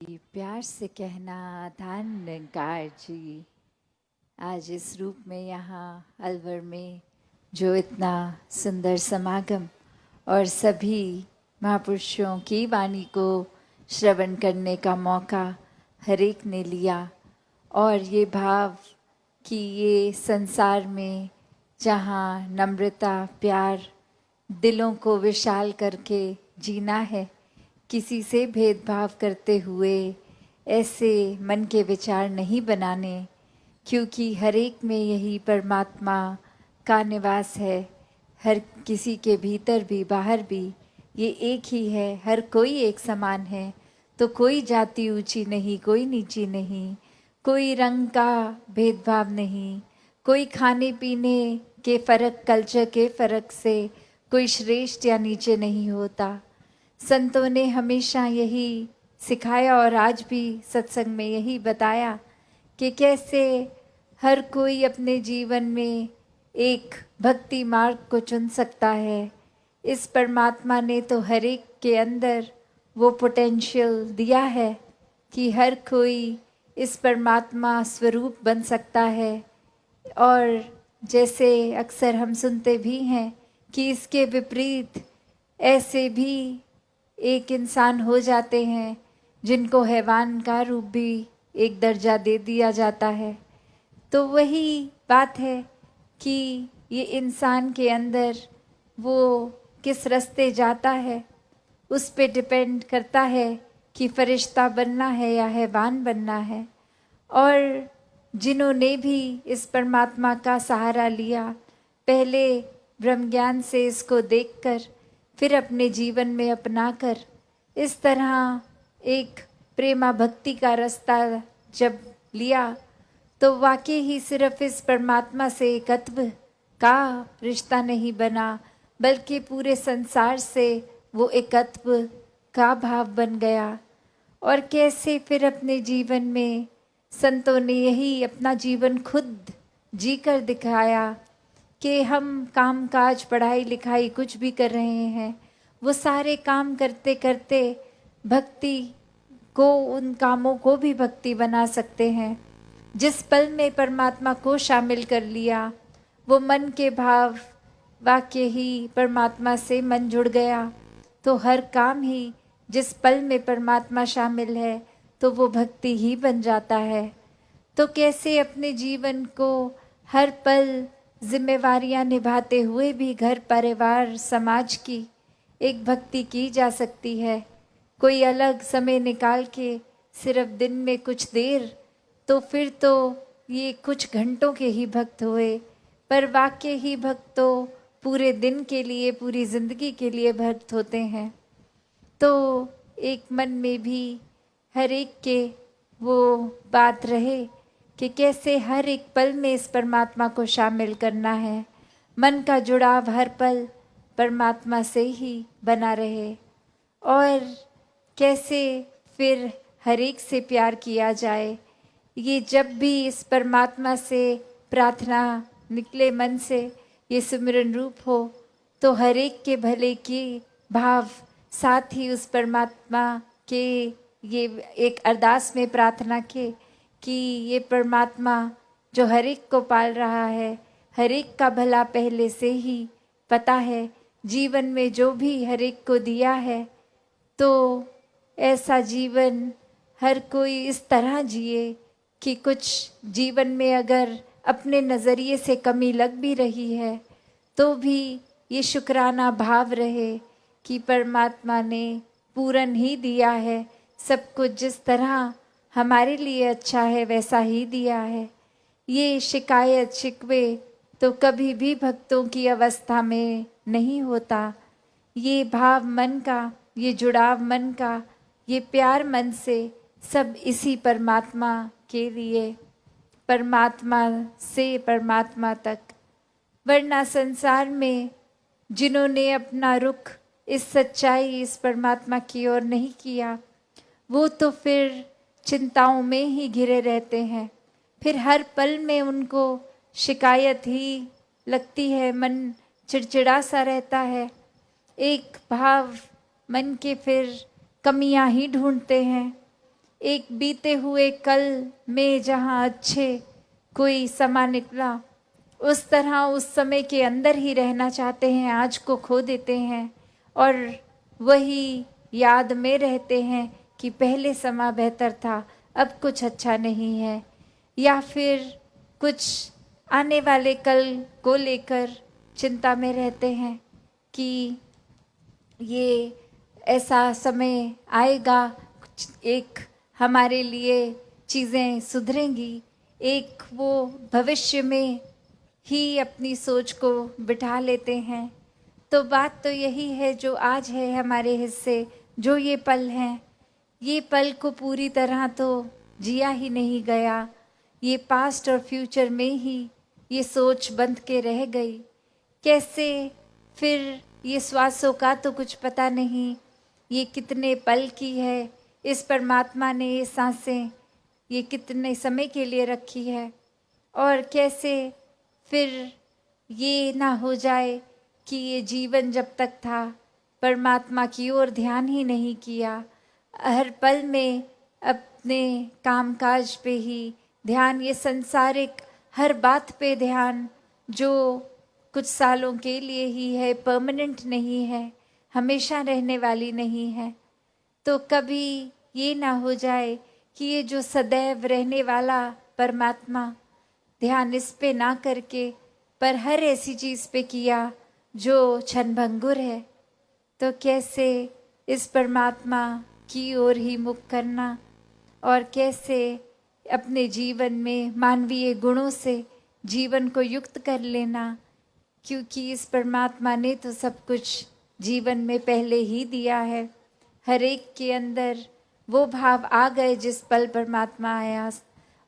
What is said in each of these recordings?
प्यार से कहना दान निकार जी। आज इस रूप में यहाँ अलवर में जो इतना सुंदर समागम और सभी महापुरुषों की वाणी को श्रवण करने का मौका हर एक ने लिया, और ये भाव कि ये संसार में जहाँ नम्रता प्यार दिलों को विशाल करके जीना है, किसी से भेदभाव करते हुए ऐसे मन के विचार नहीं बनाने, क्योंकि हर एक में यही परमात्मा का निवास है। हर किसी के भीतर भी बाहर भी ये एक ही है। हर कोई एक समान है, तो कोई जाति ऊंची नहीं, कोई नीची नहीं, कोई रंग का भेदभाव नहीं, कोई खाने पीने के फ़र्क कल्चर के फ़र्क से कोई श्रेष्ठ या नीचे नहीं होता। संतों ने हमेशा यही सिखाया और आज भी सत्संग में यही बताया कि कैसे हर कोई अपने जीवन में एक भक्ति मार्ग को चुन सकता है। इस परमात्मा ने तो हर एक के अंदर वो पोटेंशियल दिया है कि हर कोई इस परमात्मा स्वरूप बन सकता है। और जैसे अक्सर हम सुनते भी हैं कि इसके विपरीत ऐसे भी एक इंसान हो जाते हैं जिनको हैवान का रूप भी एक दर्जा दे दिया जाता है। तो वही बात है कि ये इंसान के अंदर वो किस रास्ते जाता है, उस पे डिपेंड करता है कि फरिश्ता बनना है या हैवान बनना है। और जिन्होंने भी इस परमात्मा का सहारा लिया, पहले ब्रह्म ज्ञान से इसको देखकर फिर अपने जीवन में अपनाकर इस तरह एक प्रेमा भक्ति का रास्ता जब लिया, तो वाकई ही सिर्फ इस परमात्मा से एकत्व का रिश्ता नहीं बना, बल्कि पूरे संसार से वो एकत्व का भाव बन गया। और कैसे फिर अपने जीवन में संतों ने यही अपना जीवन खुद जी कर दिखाया कि हम काम काज पढ़ाई लिखाई कुछ भी कर रहे हैं, वो सारे काम करते करते भक्ति को, उन कामों को भी भक्ति बना सकते हैं। जिस पल में परमात्मा को शामिल कर लिया, वो मन के भाव वाक्य ही परमात्मा से मन जुड़ गया, तो हर काम ही जिस पल में परमात्मा शामिल है तो वो भक्ति ही बन जाता है। तो कैसे अपने जीवन को हर पल जिम्मेवारियां निभाते हुए भी घर परिवार समाज की एक भक्ति की जा सकती है। कोई अलग समय निकाल के सिर्फ दिन में कुछ देर, तो फिर तो ये कुछ घंटों के ही भक्त हुए, पर वाकई ही भक्त तो पूरे दिन के लिए, पूरी जिंदगी के लिए भक्त होते हैं। तो एक मन में भी हर एक के वो बात रहे कि कैसे हर एक पल में इस परमात्मा को शामिल करना है। मन का जुड़ाव हर पल परमात्मा से ही बना रहे, और कैसे फिर हर एक से प्यार किया जाए। ये जब भी इस परमात्मा से प्रार्थना निकले मन से, ये सिमरन रूप हो, तो हर एक के भले की भाव साथ ही उस परमात्मा के ये एक अरदास में प्रार्थना के कि ये परमात्मा जो हर एक को पाल रहा है, हर एक का भला पहले से ही पता है, जीवन में जो भी हर एक को दिया है, तो ऐसा जीवन हर कोई इस तरह जिए कि कुछ जीवन में अगर अपने नज़रिए से कमी लग भी रही है तो भी ये शुक्राना भाव रहे कि परमात्मा ने पूर्ण ही दिया है, सब कुछ जिस तरह हमारे लिए अच्छा है वैसा ही दिया है। ये शिकायत शिकवे तो कभी भी भक्तों की अवस्था में नहीं होता। ये भाव मन का, ये जुड़ाव मन का, ये प्यार मन से, सब इसी परमात्मा के लिए, परमात्मा से परमात्मा तक। वरना संसार में जिन्होंने अपना रुख इस सच्चाई, इस परमात्मा की ओर नहीं किया, वो तो फिर चिंताओं में ही घिरे रहते हैं। फिर हर पल में उनको शिकायत ही लगती है, मन चिड़चिड़ा सा रहता है, एक भाव मन के फिर कमियां ही ढूंढते हैं। एक बीते हुए कल में जहाँ अच्छे कोई समा निकला, उस तरह उस समय के अंदर ही रहना चाहते हैं, आज को खो देते हैं और वही याद में रहते हैं कि पहले समा बेहतर था, अब कुछ अच्छा नहीं है। या फिर कुछ आने वाले कल को लेकर चिंता में रहते हैं कि ये ऐसा समय आएगा, एक हमारे लिए चीज़ें सुधरेंगी, एक वो भविष्य में ही अपनी सोच को बिठा लेते हैं। तो बात तो यही है, जो आज है हमारे हिस्से, जो ये पल हैं, ये पल को पूरी तरह तो जिया ही नहीं गया। ये पास्ट और फ्यूचर में ही ये सोच बंध के रह गई। कैसे फिर ये श्वासों का तो कुछ पता नहीं, ये कितने पल की है, इस परमात्मा ने ये सांसें ये कितने समय के लिए रखी है। और कैसे फिर ये ना हो जाए कि ये जीवन जब तक था परमात्मा की ओर ध्यान ही नहीं किया, हर पल में अपने कामकाज पे ही ध्यान, ये संसारिक हर बात पे ध्यान, जो कुछ सालों के लिए ही है, परमानेंट नहीं है, हमेशा रहने वाली नहीं है। तो कभी ये ना हो जाए कि ये जो सदैव रहने वाला परमात्मा, ध्यान इस पे ना करके पर हर ऐसी चीज़ पे किया जो क्षणभंगुर है। तो कैसे इस परमात्मा की ओर ही मुख करना और कैसे अपने जीवन में मानवीय गुणों से जीवन को युक्त कर लेना, क्योंकि इस परमात्मा ने तो सब कुछ जीवन में पहले ही दिया है। हर एक के अंदर वो भाव आ गए जिस पल परमात्मा आया,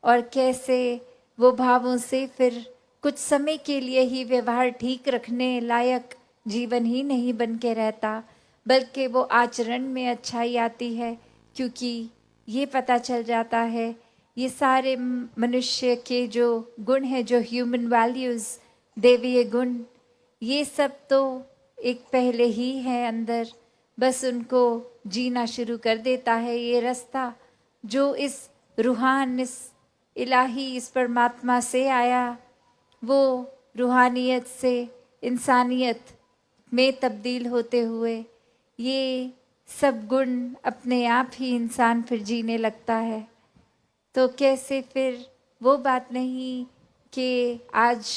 और कैसे वो भावों से फिर कुछ समय के लिए ही व्यवहार ठीक रखने लायक जीवन ही नहीं बन के रहता, बल्कि वो आचरण में अच्छाई आती है, क्योंकि ये पता चल जाता है ये सारे मनुष्य के जो गुण हैं, जो ह्यूमन वैल्यूज़, देवीय गुण, ये सब तो एक पहले ही है अंदर, बस उनको जीना शुरू कर देता है ये रास्ता जो इस रूहान, इस इलाही, इस परमात्मा से आया। वो रूहानियत से इंसानियत में तब्दील होते हुए ये सब गुण अपने आप ही इंसान फिर जीने लगता है। तो कैसे फिर वो बात नहीं कि आज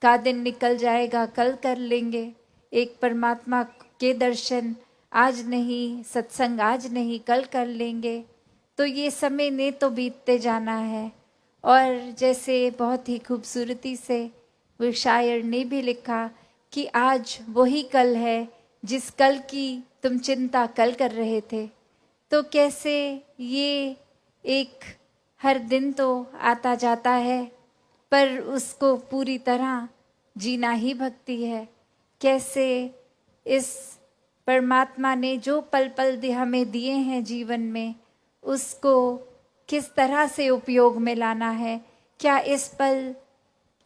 का दिन निकल जाएगा, कल कर लेंगे, एक परमात्मा के दर्शन आज नहीं, सत्संग आज नहीं, कल कर लेंगे। तो ये समय ने तो बीतते जाना है। और जैसे बहुत ही खूबसूरती से वो शायर ने भी लिखा कि आज वही कल है जिस कल की तुम चिंता कल कर रहे थे। तो कैसे ये एक हर दिन तो आता जाता है, पर उसको पूरी तरह जीना ही भक्ति है। कैसे इस परमात्मा ने जो पल पल हमें दिए हैं जीवन में, उसको किस तरह से उपयोग में लाना है। क्या इस पल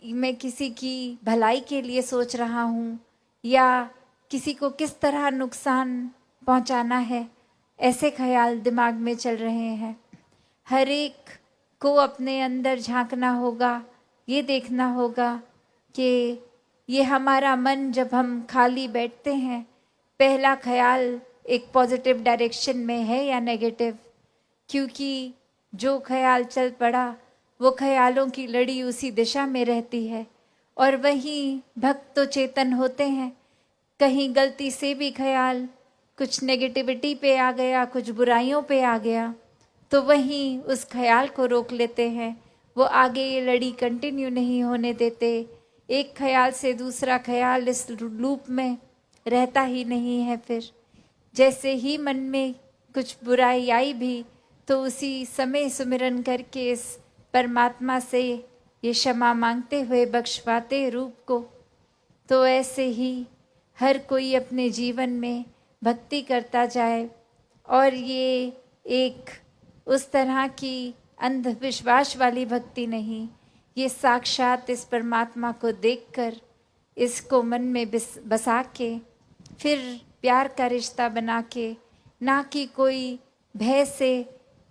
मैं किसी की भलाई के लिए सोच रहा हूँ, या किसी को किस तरह नुकसान पहुँचाना है, ऐसे ख्याल दिमाग में चल रहे हैं। हर एक को अपने अंदर झांकना होगा, ये देखना होगा कि ये हमारा मन जब हम खाली बैठते हैं, पहला ख्याल एक पॉजिटिव डायरेक्शन में है या नेगेटिव, क्योंकि जो ख्याल चल पड़ा वो ख्यालों की लड़ी उसी दिशा में रहती है। और वहीं भक्त तो चेतन होते हैं, कहीं गलती से भी ख्याल कुछ नेगेटिविटी पे आ गया, कुछ बुराइयों पे आ गया, तो वहीं उस ख्याल को रोक लेते हैं, वो आगे ये लड़ी कंटिन्यू नहीं होने देते। एक ख्याल से दूसरा ख्याल इस लूप में रहता ही नहीं है। फिर जैसे ही मन में कुछ बुराई आई भी, तो उसी समय सुमिरन करके इस परमात्मा से ये क्षमा मांगते हुए बख्शवाते रूप को। तो ऐसे ही हर कोई अपने जीवन में भक्ति करता जाए, और ये एक उस तरह की अंधविश्वास वाली भक्ति नहीं, ये साक्षात इस परमात्मा को देखकर, इसको मन में बसा के, फिर प्यार का रिश्ता बना के, ना कि कोई भय से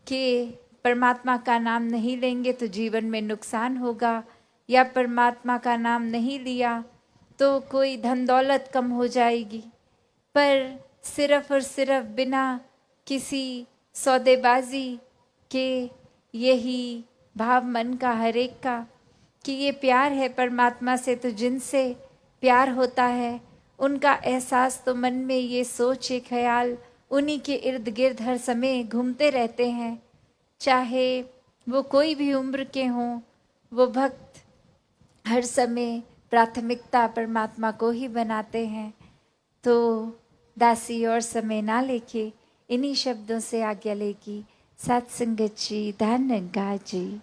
कि परमात्मा का नाम नहीं लेंगे तो जीवन में नुकसान होगा, या परमात्मा का नाम नहीं लिया तो कोई धन दौलत कम हो जाएगी। पर सिर्फ और सिर्फ बिना किसी सौदेबाजी के यही भाव मन का हर एक का कि ये प्यार है परमात्मा से, तो जिनसे प्यार होता है उनका एहसास तो मन में, ये सोच ये ख्याल उन्हीं के इर्द गिर्द हर समय घूमते रहते हैं। चाहे वो कोई भी उम्र के हों, वो भक्त हर समय प्राथमिकता परमात्मा को ही बनाते हैं। तो दासी और समय ना लेके इन्हीं शब्दों से आज्ञा लेगी। सत्संगत जी, धन निरंकार जी।